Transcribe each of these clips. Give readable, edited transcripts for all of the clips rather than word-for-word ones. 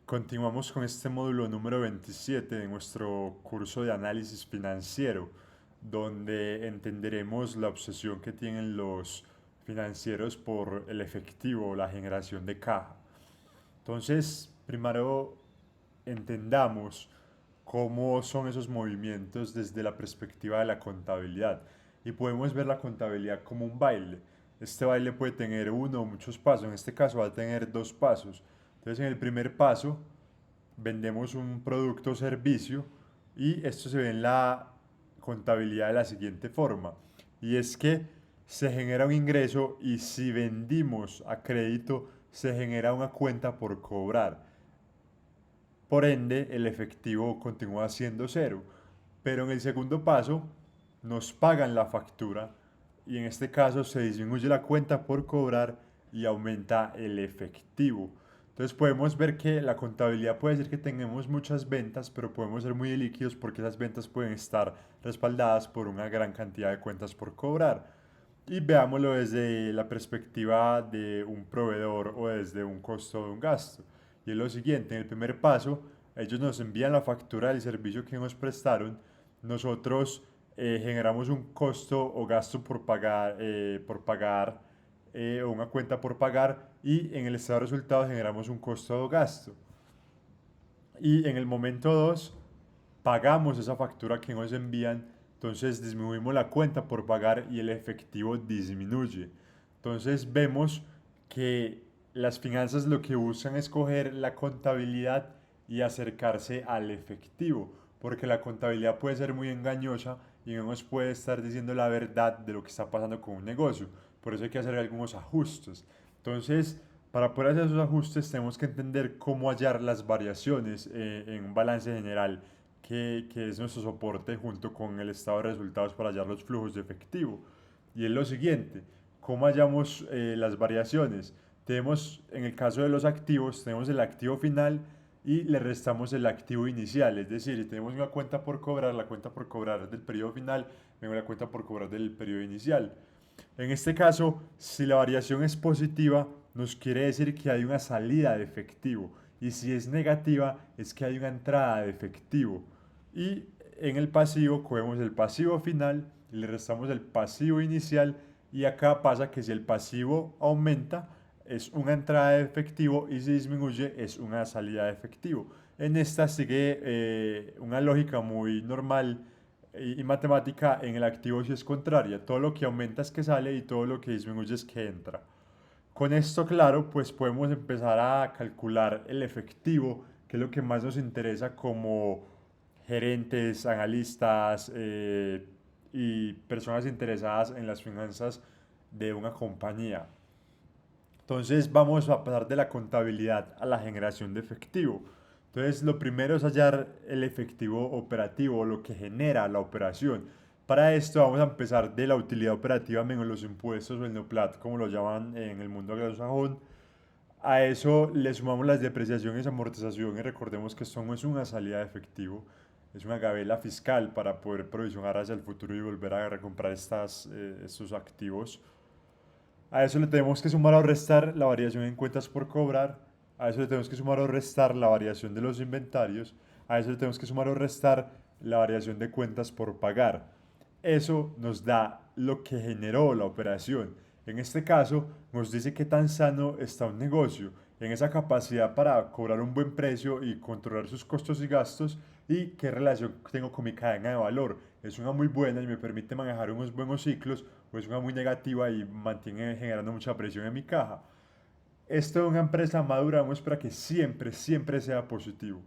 Continuamos con este módulo número 27 de nuestro curso de análisis financiero, donde entenderemos la obsesión que tienen los financieros por el efectivo o la generación de caja. Entonces, primero entendamos cómo son esos movimientos desde la perspectiva de la contabilidad. Y podemos ver la contabilidad como un baile. Este baile puede tener uno o muchos pasos. En este caso va a tener dos pasos. Entonces, en el primer paso vendemos un producto o servicio y esto se ve en la contabilidad de la siguiente forma. Y es que se genera un ingreso y si vendimos a crédito se genera una cuenta por cobrar. Por ende, el efectivo continúa siendo cero. Pero en el segundo paso, nos pagan la factura y en este caso se disminuye la cuenta por cobrar y aumenta el efectivo. Entonces podemos ver que la contabilidad puede decir que tenemos muchas ventas, pero podemos ser muy líquidos porque esas ventas pueden estar respaldadas por una gran cantidad de cuentas por cobrar. Y veámoslo desde la perspectiva de un proveedor o desde un costo de un gasto. Y es lo siguiente, en el primer paso, ellos nos envían la factura del servicio que nos prestaron, nosotros generamos un costo o gasto por pagar o una cuenta por pagar y en el estado de resultados generamos un costo o gasto. Y en el momento 2 pagamos esa factura que nos envían, entonces disminuimos la cuenta por pagar y el efectivo disminuye. Entonces vemos que las finanzas lo que buscan es coger la contabilidad y acercarse al efectivo, porque la contabilidad puede ser muy engañosa y no nos puede estar diciendo la verdad de lo que está pasando con un negocio. Por eso hay que hacer algunos ajustes. Entonces, para poder hacer esos ajustes tenemos que entender cómo hallar las variaciones en un balance general que es nuestro soporte junto con el estado de resultados para hallar los flujos de efectivo. Y es lo siguiente, ¿cómo hallamos las variaciones? Tenemos, en el caso de los activos, tenemos el activo final y le restamos el activo inicial. Es decir, si tenemos una cuenta por cobrar, la cuenta por cobrar del periodo final, tengo la cuenta por cobrar del periodo inicial. En este caso, si la variación es positiva, nos quiere decir que hay una salida de efectivo. Y si es negativa, es que hay una entrada de efectivo. Y en el pasivo, cogemos el pasivo final, le restamos el pasivo inicial. Y acá pasa que si el pasivo aumenta, es una entrada de efectivo y si disminuye, es una salida de efectivo. En esta sigue una lógica muy normal y matemática. En el activo si es contraria. Todo lo que aumenta es que sale y todo lo que disminuye es que entra. Con esto claro, pues podemos empezar a calcular el efectivo, que es lo que más nos interesa como gerentes, analistas y personas interesadas en las finanzas de una compañía. Entonces vamos a pasar de la contabilidad a la generación de efectivo. Entonces lo primero es hallar el efectivo operativo, lo que genera la operación. Para esto vamos a empezar de la utilidad operativa menos los impuestos o el NOPLAT, como lo llaman en el mundo anglosajón. A eso le sumamos las depreciaciones y amortizaciones. Recordemos que esto no es una salida de efectivo, es una gabela fiscal para poder provisionar hacia el futuro y volver a recomprar estos activos. A eso le tenemos que sumar o restar la variación en cuentas por cobrar. A eso le tenemos que sumar o restar la variación de los inventarios. A eso le tenemos que sumar o restar la variación de cuentas por pagar. Eso nos da lo que generó la operación. En este caso, nos dice qué tan sano está un negocio, en esa capacidad para cobrar un buen precio y controlar sus costos y gastos y qué relación tengo con mi cadena de valor. Es una muy buena y me permite manejar unos buenos ciclos o es una muy negativa y mantiene generando mucha presión en mi caja. Esto de una empresa madura vamos para que siempre, siempre sea positivo.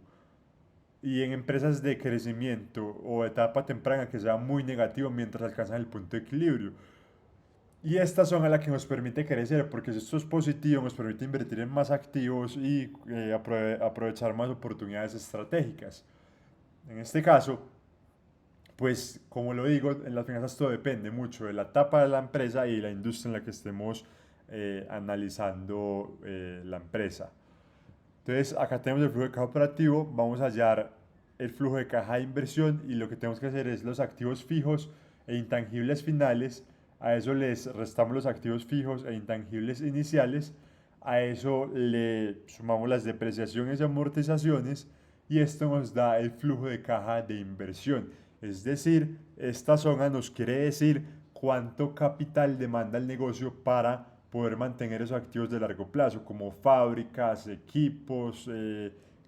Y en empresas de crecimiento o etapa temprana que sea muy negativo mientras alcanzan el punto de equilibrio. Y estas son a las que nos permite crecer, porque si esto es positivo, nos permite invertir en más activos y aprovechar más oportunidades estratégicas. En este caso, pues como lo digo, en las finanzas todo depende mucho de la etapa de la empresa y la industria en la que estemos analizando la empresa. Entonces acá tenemos el flujo de caja operativo, vamos a hallar el flujo de caja de inversión y lo que tenemos que hacer es los activos fijos e intangibles finales, a eso les restamos los activos fijos e intangibles iniciales, A eso le sumamos las depreciaciones y amortizaciones y esto nos da el flujo de caja de inversión. Es decir, esta zona nos quiere decir cuánto capital demanda el negocio para poder mantener esos activos de largo plazo, como fábricas, equipos,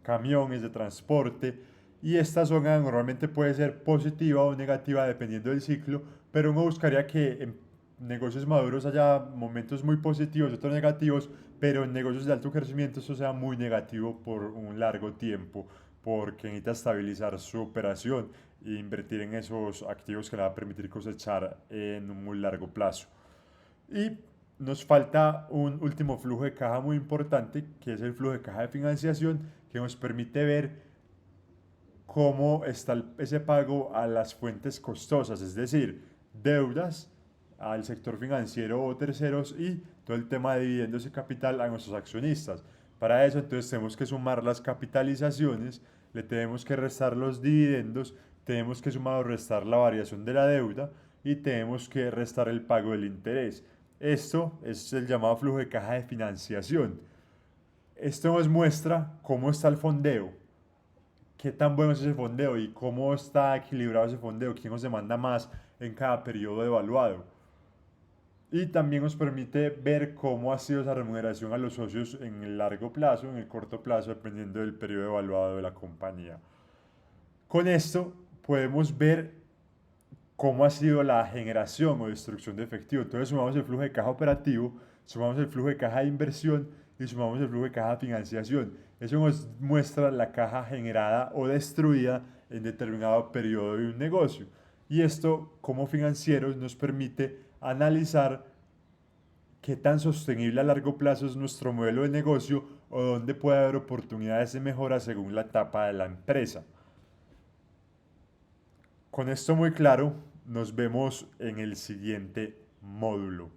camiones de transporte. Y esta zona normalmente puede ser positiva o negativa dependiendo del ciclo, pero uno buscaría que en negocios maduros haya momentos muy positivos y otros negativos, pero en negocios de alto crecimiento eso sea muy negativo por un largo tiempo, porque necesita estabilizar su operación e invertir en esos activos que le va a permitir cosechar en un muy largo plazo. Y nos falta un último flujo de caja muy importante, que es el flujo de caja de financiación, que nos permite ver cómo está ese pago a las fuentes costosas, es decir, deudas al sector financiero o terceros y todo el tema de dividendos y capital a nuestros accionistas. Para eso entonces tenemos que sumar las capitalizaciones, le tenemos que restar los dividendos, tenemos que sumar o restar la variación de la deuda y tenemos que restar el pago del interés. Esto es el llamado flujo de caja de financiación. Esto nos muestra cómo está el fondeo, qué tan bueno es ese fondeo y cómo está equilibrado ese fondeo, quién nos demanda más en cada periodo evaluado. Y también nos permite ver cómo ha sido esa remuneración a los socios en el largo plazo, en el corto plazo, dependiendo del periodo evaluado de la compañía. Con esto podemos ver cómo ha sido la generación o destrucción de efectivo. Entonces sumamos el flujo de caja operativo, sumamos el flujo de caja de inversión y sumamos el flujo de caja de financiación. Eso nos muestra la caja generada o destruida en determinado periodo de un negocio. Y esto, como financieros, nos permite analizar qué tan sostenible a largo plazo es nuestro modelo de negocio o dónde puede haber oportunidades de mejora según la etapa de la empresa. Con esto muy claro, nos vemos en el siguiente módulo.